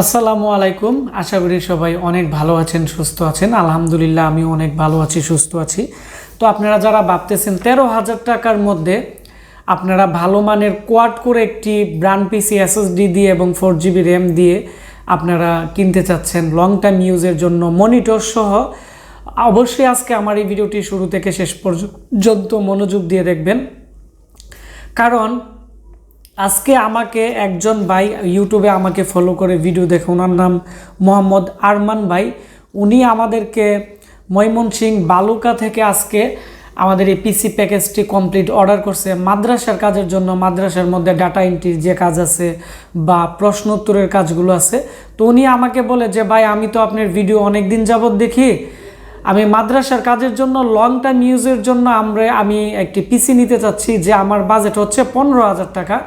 আসসালামু আলাইকুম। আশা করি সবাই অনেক ভালো আছেন, সুস্থ আছেন। আলহামদুলিল্লাহ আমি অনেক ভালো আছি, সুস্থ আছি। তো আপনারা যারা ভাবতেছেন 13,000 টাকার মধ্যে আপনারা ভালো মানের কোয়াড করে একটি ব্র্যান্ড পিসি এসএসডি দিয়ে এবং 4GB র্যাম দিয়ে আপনারা কিনতে চাচ্ছেন লং টাইম ইউজের জন্য মনিটর সহ, অবশ্যই আজকে আমার এই ভিডিওটি শুরু থেকে শেষ পর্যন্ত মনোযোগ দিয়ে দেখবেন। কারণ আজকে আমাকে একজন ভাই ইউটিউবে আমাকে ফলো করে ভিডিও দেখে, ওনার নাম মোহাম্মদ আরমান ভাই। উনি আমাদেরকে ময়মনসিং বালুকা থেকে আজকে আমাদের এই পিসি প্যাকেজটি কমপ্লিট অর্ডার করছে মাদ্রাসার কাজের জন্য। মাদ্রাসার মধ্যে ডাটা এন্ট্রির যে কাজ আছে বা প্রশ্ন উত্তরের কাজগুলো আছে, তো উনি আমাকে বলে যে ভাই আমি তো আপনার ভিডিও অনেক দিন যাবত দেখি, আমি মাদ্রাসার কাজের জন্য লং টাইম ইউজের জন্য আমি একটি পিসি নিতে চাচ্ছি, যে আমার বাজেট হচ্ছে 15,000 টাকা।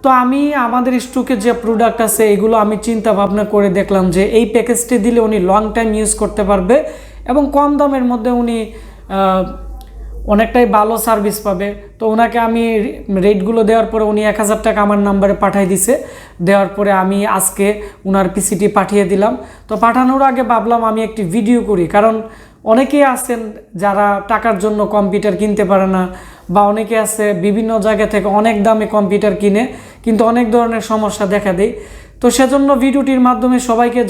তো আমি আমাদের স্টকে যে প্রোডাক্ট আছে এগুলো আমি চিন্তা ভাবনা করে দেখলাম যে এই প্যাকেজটি দিলে উনি লং টাইম ইউজ করতে পারবে এবং কম দামের মধ্যে উনি অনেকটাই ভালো সার্ভিস পাবে। তো ওনাকে আমি রেটগুলো দেওয়ার পরে উনি 1,000 টাকা আমার নাম্বারে পাঠিয়ে দিছে। দেওয়ার পরে আমি আজকে ওনার পিসিটি পাঠিয়ে দিলাম। তো পাঠানোর আগে ভাবলাম আমি একটি ভিডিও করি, কারণ অনেকেই আছেন যারা টাকার জন্য কম্পিউটার কিনতে পারে না, বা অনেকে আছে বিভিন্ন জায়গা থেকে অনেক দামে কম্পিউটার কিনে কিন্তু অনেক ধরনের সমস্যা দেখা দেয়। তো সেজন্য ভিডিওটির মাধ্যমে সবাইকে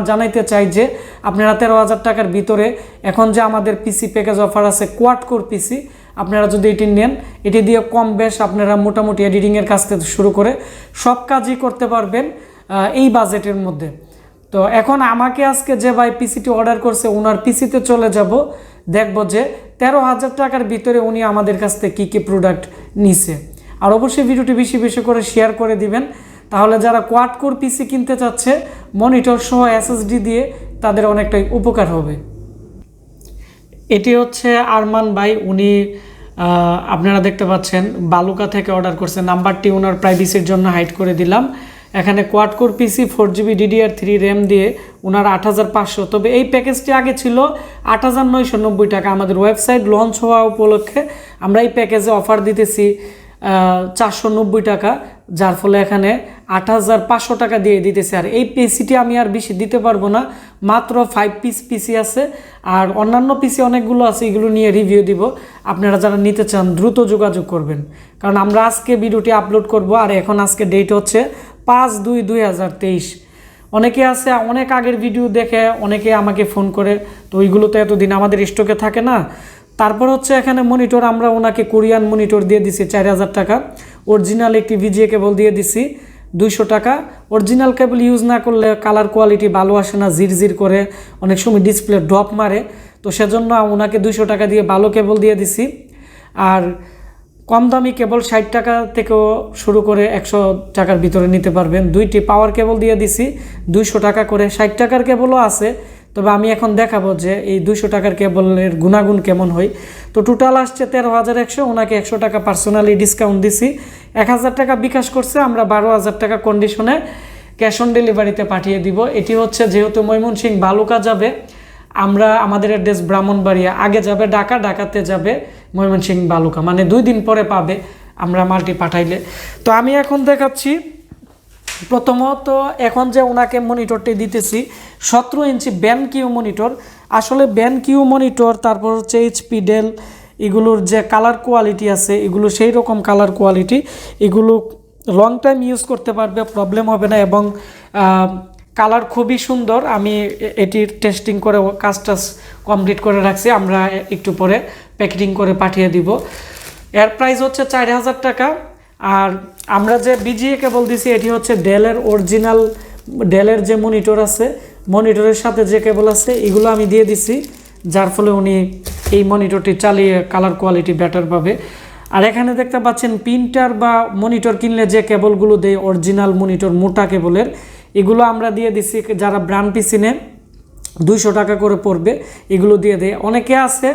জানাইতে চাই যে আপনারা 13,000 টাকার ভিতরে এখন যে আমাদের পিসি প্যাকেজ অফার আছে কোয়াড কোর পিসি, আপনারা যদি এটি নেন, এটি দিয়ে কম বেশ আপনারা মোটামুটি এডিটিংয়ের কাজ থেকে শুরু করে সব কাজই করতে পারবেন এই বাজেটের মধ্যে। তো এখন আমাকে আজকে যে ভাই পিসিটি অর্ডার করছে ওনার পিসিতে চলে যাব, দেখব যে 13,000 টাকার ভিতরে উনি আমাদের কাছ থেকে কী কী প্রোডাক্ট নিছে। আর অবশ্যই ভিডিওটি বেশি বেশি করে শেয়ার করে দিবেন, তাহলে যারা কোয়াড কোর পিসি কিনতে চাচ্ছে মনিটর সহ এসএসডি দিয়ে তাদের অনেকটাই উপকার হবে। এটি হচ্ছে আরমান ভাই, উনি আপনারা দেখতে পাচ্ছেন বালুকা থেকে অর্ডার করছে। নাম্বারটি ওনার প্রাইভেসির জন্য হাইড করে দিলাম। এখানে কোয়াড কোর পিসি 4GB DDR3 র্যাম দিয়ে ওনার 8,500, তবে এই প্যাকেজটি আগে ছিল 8,990 টাকা। আমাদের ওয়েবসাইট লঞ্চ হওয়া উপলক্ষে আমরা এই প্যাকেজে অফার দিতেছি 490 টাকা, যার ফলে এখানে 8,500 টাকা দিয়ে দিতেছে। আর এই পিসিটি আমি আর বেশি দিতে পারবো না, মাত্র 5 পিস পিসি আছে, আর অন্যান্য পিসি অনেকগুলো আছে, এগুলো নিয়ে রিভিউ দিব। আপনারা যারা নিতে চান দ্রুত যোগাযোগ করবেন, কারণ আমরা আজকে ভিডিওটি আপলোড করব। আর এখন আজকে ডেট হচ্ছে 5/2/2023। অনেকে আছে অনেক আগের ভিডিও দেখে অনেকে আমাকে ফোন করে, তো ওইগুলো তো এতদিন আমাদের স্টকে থাকে না। তারপর হচ্ছে এখানে মনিটর আমরা ওনাকে কোরিয়ান মনিটর দিয়ে দিছি 4,000 টাকা। অরিজিনাল একটি ভিজিএ কেবল দিয়ে দিছি 200 টাকা। অরিজিনাল কেবল ইউজ না করলে কালার কোয়ালিটি ভালো আসে না, জিরজির করে, অনেক সময় ডিসপ্লে ড্রপ মারে। তো সেজন্য ওনাকে 200 টাকা দিয়ে ভালো কেবল দিয়ে দিছি। আর কম দামি কেবল 60 টাকা থেকেও শুরু করে 100 টাকার ভিতরে নিতে পারবেন। 2টি পাওয়ার কেবল দিয়ে দিছি 200 টাকা করে। 60 টাকার কেবলও আছে, তবে আমি এখন দেখাবো যে এই 200 টাকার কেবলের গুণাগুণ কেমন হয়। তো টোটাল আসছে 13,100। ওনাকে 100 টাকা পার্সোনালি ডিসকাউন্ট দিছি। 1,000 টাকা বিকাশ করছে, আমরা 12,000 টাকা কন্ডিশনে ক্যাশ অন ডেলিভারিতে পাঠিয়ে দিব। এটি হচ্ছে যেহেতু ময়মনসিং বালুকা যাবে, আমরা আমাদের অ্যাড্রেস ব্রাহ্মণবাড়িয়া, আগে যাবে ঢাকা, ঢাকাতে যাবে ময়মনসিং বালুকা, মানে 2 দিন পরে পাবে আমরা মালটি পাঠাইলে। তো আমি এখন দেখাচ্ছি প্রথমত এখন যে ওনাকে মনিটরটি দিতেছি 17 ইঞ্চি ব্যানকিউ মনিটর। আসলে ব্যানকিউ মনিটর, তারপর হচ্ছে এইচপি ডেল, এগুলোর যে কালার কোয়ালিটি আছে এগুলো সেই রকম কালার কোয়ালিটি, এগুলো লং টাইম ইউজ করতে পারবে, প্রবলেম হবে না, এবং কালার খুবই সুন্দর। আমি এটির টেস্টিং করে কাজটা কমপ্লিট করে রাখছি, আমরা একটু পরে প্যাকেটিং করে পাঠিয়ে দিব। এর প্রাইস হচ্ছে 4,000 টাকা। আর আমরা যে বিজিএ কেবল দিছি এটি হচ্ছে ডেলের অরিজিনাল, ডেলের যে মনিটর আছে মনিটরের সাথে যে কেবল আছে এগুলো আমি দিয়ে দিছি, যার ফলে উনি এই মনিটরটি চালিয়ে কালার কোয়ালিটি বেটার পাবে। আর এখানে দেখতে পাচ্ছেন প্রিন্টার বা মনিটর কিনলে যে কেবলগুলো দেয় অরিজিনাল মনিটর মোটা কেবলের, এগুলো আমরা দিয়ে দিছি। যারা ব্র্যান্ড পিসি নেন 200 টাকা করে পড়বে, এগুলো দিয়ে দেয়। অনেকে আছে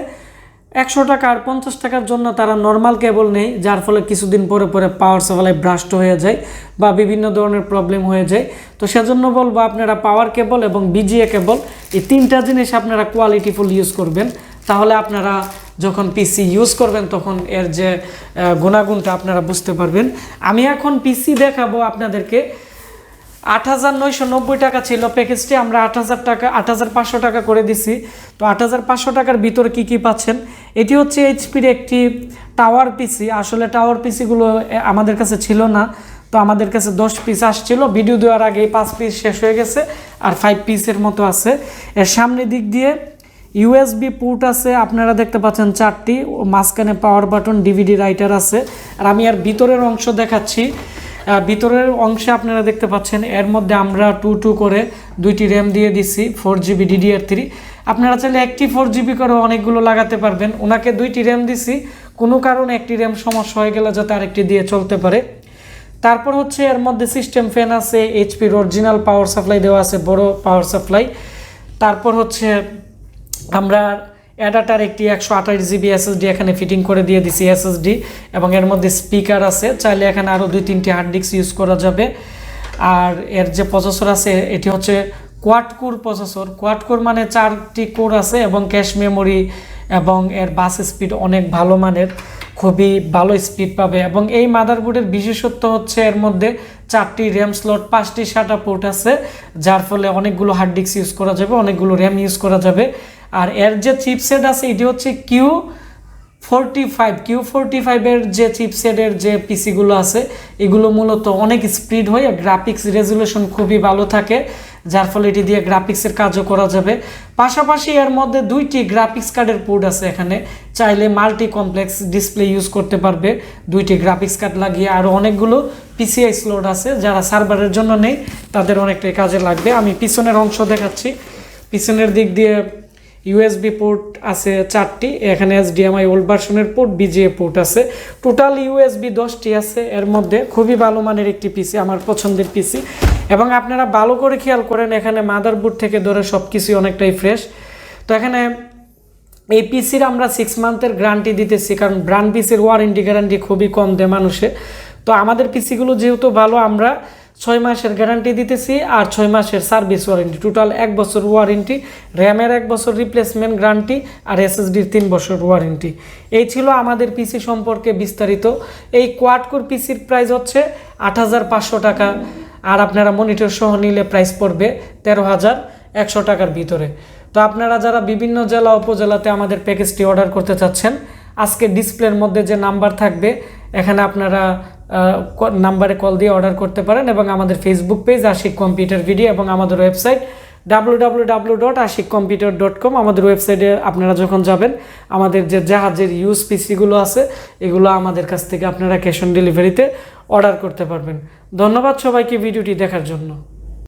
100 টাকা আর 50 টাকার জন্য তারা নর্মাল কেবল নেই, যার ফলে কিছুদিন পরে পরে পাওয়ার সাপ্লাই ব্রাস্ট হয়ে যায় বা বিভিন্ন ধরনের প্রবলেম হয়ে যায়। তো সেজন্য বলবো আপনারা পাওয়ার কেবল এবং বিজিএ কেবল এই 3টা জিনিস আপনারা কোয়ালিটিফুল ইউজ করবেন, তাহলে আপনারা যখন পিসি ইউজ করবেন তখন এর যে গুণাগুণটা আপনারা বুঝতে পারবেন। আমি এখন পিসি দেখাবো আপনাদেরকে। 8,990 টাকা ছিল প্যাকেজটি, আমরা 8,000 টাকা 8,500 টাকা করে দিছি। তো 8,500 টাকার ভিতরে কি কি পাচ্ছেন, এটি হচ্ছে এইচপির একটি টাওয়ার পিসি। আসলে টাওয়ার পিসিগুলো আমাদের কাছে ছিল না, তো আমাদের কাছে 10 পিস আসছিল, ভিডিও দেওয়ার আগে 5 পিস শেষ হয়ে গেছে আর 5 পিসের মতো আছে। এর সামনের দিক দিয়ে ইউএসবি পোর্ট আছে, আপনারা দেখতে পাচ্ছেন 4টি, মাঝখানে পাওয়ার বাটন, ডিভিডি রাইটার আছে। আর আমি আর ভিতরের অংশ দেখাচ্ছি। ভিতরের অংশে আপনারা দেখতে পাচ্ছেন এর মধ্যে আমরা 2 করে 2টি র্যাম দিয়ে দিছি, 4GB DDR3। আপনারা চাইলে একটি 4GB করে অনেকগুলো লাগাতে পারবেন। ওনাকে 2টি র্যাম দিছি, কোনো কারণে একটি র্যাম সমস্যা হয়ে গেলে যাতে আরেকটি দিয়ে চলতে পারে। তারপর হচ্ছে এর মধ্যে সিস্টেম ফ্যান আছে, এইচপির অরিজিনাল পাওয়ার সাপ্লাই দেওয়া আছে, বড় পাওয়ার সাপ্লাই। তারপর হচ্ছে আমরা অ্যাডাটার একটি 128GB SSD এখানে ফিটিং করে দিয়ে দিছি SSD, এবং এর মধ্যে স্পিকার আছে, চাইলে এখানে আরও 2-3টি হার্ড ডিস্ক ইউজ করা যাবে। আর এর যে প্রসেসর আছে এটি হচ্ছে quad core processor. Quad core মানে 4টি কোর আছে এবং ক্যাশ মেমোরি, এবং এর বাস স্পিড অনেক ভালো মানের, খুবই ভালো স্পিড পাবে। এবং এই মাদারবোর্ডের বিশেষত্ব হচ্ছে এর মধ্যে 4টি র্যাম স্লট, 5টি SATA পোর্ট আছে, যার ফলে অনেকগুলো হার্ড ডিস্ক ইউজ করা যাবে, অনেকগুলো র্যাম ইউজ করা যাবে। আর এর যে চিপসেট আছে এটি হচ্ছে Q45 এর যে চিপসেটের যে পিসিগুলো আছে এগুলো মূলত অনেক স্পিড হয়, গ্রাফিক্স রেজুলেশন খুবই ভালো থাকে, যার ফলে এটি দিয়ে গ্রাফিক্সের কাজও করা যাবে। পাশাপাশি এর মধ্যে 2টি গ্রাফিক্স কার্ডের পোর্ট আছে, এখানে চাইলে মাল্টি কমপ্লেক্স ডিসপ্লে ইউজ করতে পারবে 2টি গ্রাফিক্স কার্ড লাগিয়ে। আরও অনেকগুলো পিসিআই স্লট আছে, যারা সার্ভারের জন্য নেই তাদের অনেকটাই কাজে লাগবে। আমি পিছনের অংশ দেখাচ্ছি। পিছনের দিক দিয়ে ইউএসবি পোর্ট আছে 4টি, এখানে HDMI ওল্ড ভার্সনের পোর্ট, BGA পোর্ট আছে, টোটাল ইউএসবি 10টি আছে। এর মধ্যে খুবই ভালো মানের একটি পিসি, আমার পছন্দের পিসি। এবং আপনারা ভালো করে খেয়াল করেন, এখানে মাদারবোর্ড থেকে ধরে সব কিছুই অনেকটাই ফ্রেশ। তো এখানে এই পিসির আমরা 6 মান্থের গ্যারান্টি দিতেছি, কারণ ব্র্যান্ড পিসির ওয়ারেন্টি গ্যারান্টি খুবই কম দেয় মানুষে। তো আমাদের পিসিগুলো যেহেতু ভালো, আমরা 6 মাসের গ্যারান্টি দিতেছি আর 6 মাসের সার্ভিস ওয়ারেন্টি, টোটাল 1 বছর ওয়ারেন্টি, র্যামের 1 বছর রিপ্লেসমেন্ট গ্যারান্টি, আর SSDর 3 বছর ওয়ারেন্টি। এই ছিল আমাদের পিসি সম্পর্কে বিস্তারিত। এই কোয়াড কোর পিসির প্রাইস হচ্ছে 8,500 টাকা, আর আপনারা মনিটর সহ নিলে প্রাইস পড়বে 13,100 টাকার ভিতরে। তো আপনারা যারা বিভিন্ন জেলা উপজেলাতে আমাদের প্যাকেজটি অর্ডার করতে চাচ্ছেন, আজকে ডিসপ্লের মধ্যে যে নাম্বার থাকবে এখানে আপনারা নাম্বারে কল দিয়ে অর্ডার করতে পারেন, এবং আমাদের Facebook page Ashiq computer video, এবং আমাদের ওয়েবসাইট www.ashikcomputer.com। আমাদের ওয়েবসাইটে আপনারা যখন যাবেন, আমাদের যে জাহাজের ইউজ পিসিগুলো আছে এগুলো আমাদের কাছ থেকে আপনারা ক্যাশ অন ডেলিভারিতে অর্ডার করতে পারবেন। ধন্যবাদ সবাইকে ভিডিওটি দেখার জন্য।